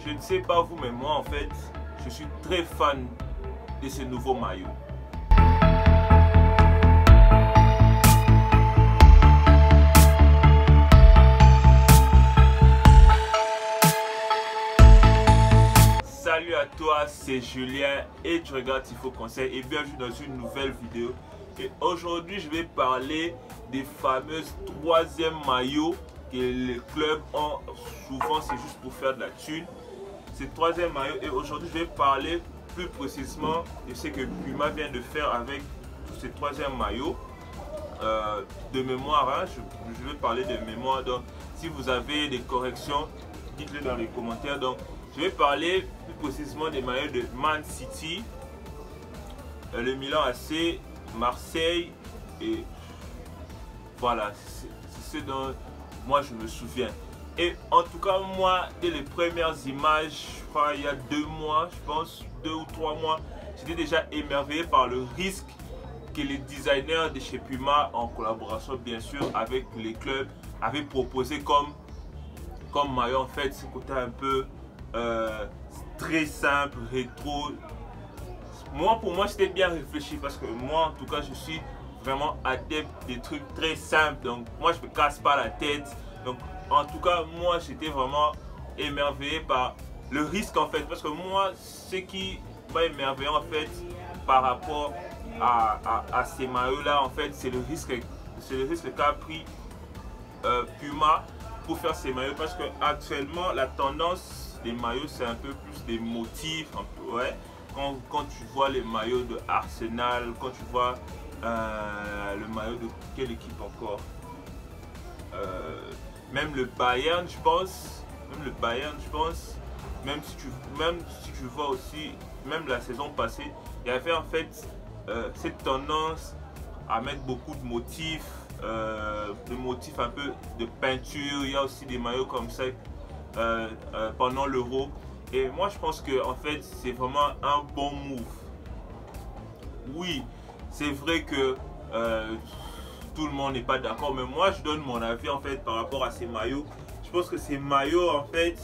Je ne sais pas vous, mais moi en fait, je suis très fan de ce nouveau maillot. Salut à toi, c'est Julien et tu regardes Tifo Conseil et bienvenue dans une nouvelle vidéo. Et aujourd'hui, je vais parler des fameuses troisième maillots que les clubs ont souvent, c'est juste pour faire de la thune. Ces troisième maillots, et aujourd'hui, je vais parler plus précisément de ce que Puma vient de faire avec tous ces troisième maillots. De mémoire, hein, je vais parler de mémoire. Donc, si vous avez des corrections, dites-le dans les commentaires. Donc, je vais parler plus précisément des maillots de Man City, le Milan AC, Marseille et voilà, c'est ce dont moi je me souviens. Et en tout cas, moi, dès les premières images, je crois il y a 2 mois, je pense 2 ou 3 mois, j'étais déjà émerveillé par le risque que les designers de chez Puma, en collaboration bien sûr avec les clubs, avaient proposé comme maillot. En fait, ce côté un peu très simple, rétro. Pour moi, c'était bien réfléchi parce que moi, en tout cas, je suis vraiment adepte des trucs très simples. Donc, moi, je me casse pas la tête. Donc, en tout cas, moi, j'étais vraiment émerveillé par le risque, en fait. Parce que moi, ce qui m'a émerveillé, en fait, par rapport à ces maillots-là, en fait, c'est le risque qu'a pris Puma pour faire ces maillots. Parce que actuellement, la tendance des maillots, c'est un peu plus des motifs, un peu, ouais. Quand tu vois les maillots de Arsenal, quand tu vois le maillot de quelle équipe encore, même le Bayern, je pense, même si tu vois aussi, même la saison passée, il y avait en fait cette tendance à mettre beaucoup de motifs un peu de peinture. Il y a aussi des maillots comme ça pendant l'Euro. Et moi, je pense que en fait, c'est vraiment un bon move. Oui, c'est vrai que tout le monde n'est pas d'accord, mais moi, je donne mon avis en fait par rapport à ces maillots. Je pense que ces maillots, en fait,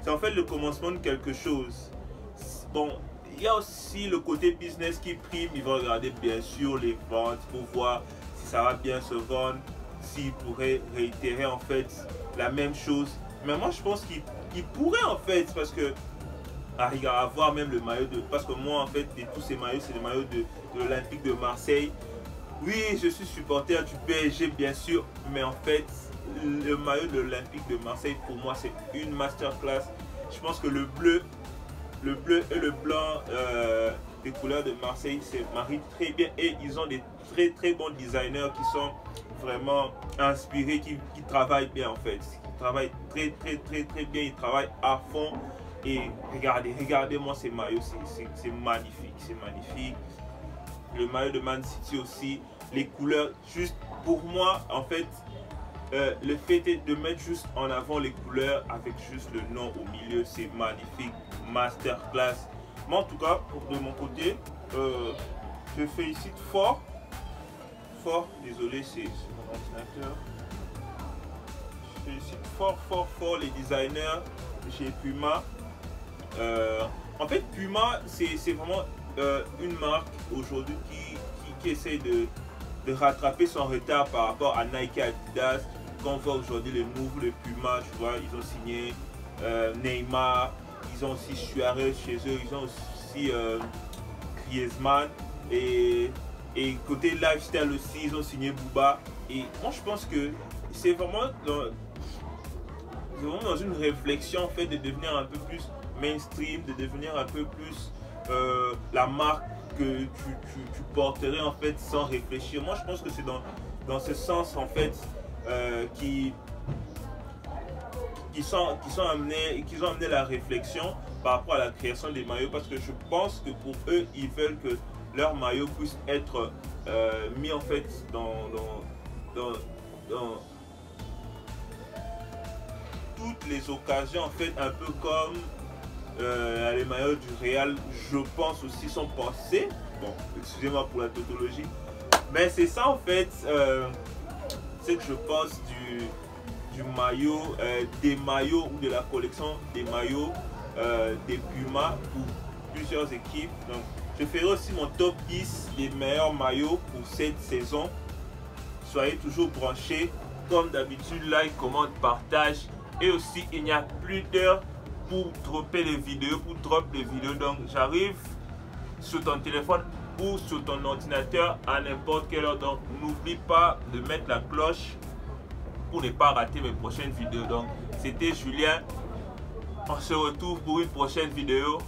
c'est en fait le commencement de quelque chose. Bon, il y a aussi le côté business qui prime. Ils vont regarder bien sûr les ventes pour voir si ça va bien se vendre, s'ils pourraient réitérer en fait la même chose. Mais moi, je pense qu'il pourrait en fait, parce que à voir même le maillot de, parce que moi en fait de tous ces maillots, c'est le maillot de l'Olympique de Marseille. Oui, je suis supporter du PSG bien sûr, mais en fait le maillot de l'Olympique de Marseille, pour moi, c'est une masterclass. Je pense que le bleu et le blanc des couleurs de Marseille se marient très bien, et ils ont des très bons designers qui sont vraiment inspirés, qui travaillent bien en fait. Ils travaillent très bien, ils travaillent à fond. Et regardez-moi ces maillots, c'est magnifique, Le maillot de Man City aussi, les couleurs, juste pour moi en fait, le fait de mettre juste en avant les couleurs avec juste le nom au milieu, c'est magnifique, masterclass. Moi en tout cas, de mon côté, je félicite fort, désolé, c'est mon ordinateur. Je félicite fort les designers chez Puma. En fait, Puma, c'est vraiment une marque aujourd'hui qui essaie de rattraper son retard par rapport à Nike et Adidas. Quand on voit aujourd'hui les moves de Puma, tu vois, ils ont signé Neymar, ils ont aussi Suarez chez eux, ils ont aussi Griezmann, et côté lifestyle aussi, ils ont signé Booba. Et moi, je pense que c'est vraiment dans une réflexion en fait de devenir un peu plus mainstream, de devenir un peu plus la marque que tu porterais en fait sans réfléchir. Moi, je pense que c'est dans ce sens en fait qu'ils ont amené la réflexion par rapport à la création des maillots, parce que je pense que pour eux, ils veulent que leurs maillots puissent être mis en fait dans toutes les occasions en fait, un peu comme les maillots du Real, je pense aussi, sont pensés. Bon, excusez-moi pour la tautologie, mais c'est ça en fait, ce que je pense du maillot, des maillots ou de la collection des maillots des Pumas pour plusieurs équipes. Donc, je ferai aussi mon top 10 des meilleurs maillots pour cette saison. Soyez toujours branchés. Comme d'habitude, like, commente, partage. Et aussi, il n'y a plus d'heures pour dropper les vidéos, Donc, j'arrive sur ton téléphone ou sur ton ordinateur à n'importe quelle heure. Donc, n'oublie pas de mettre la cloche pour ne pas rater mes prochaines vidéos. Donc, c'était Julien. On se retrouve pour une prochaine vidéo.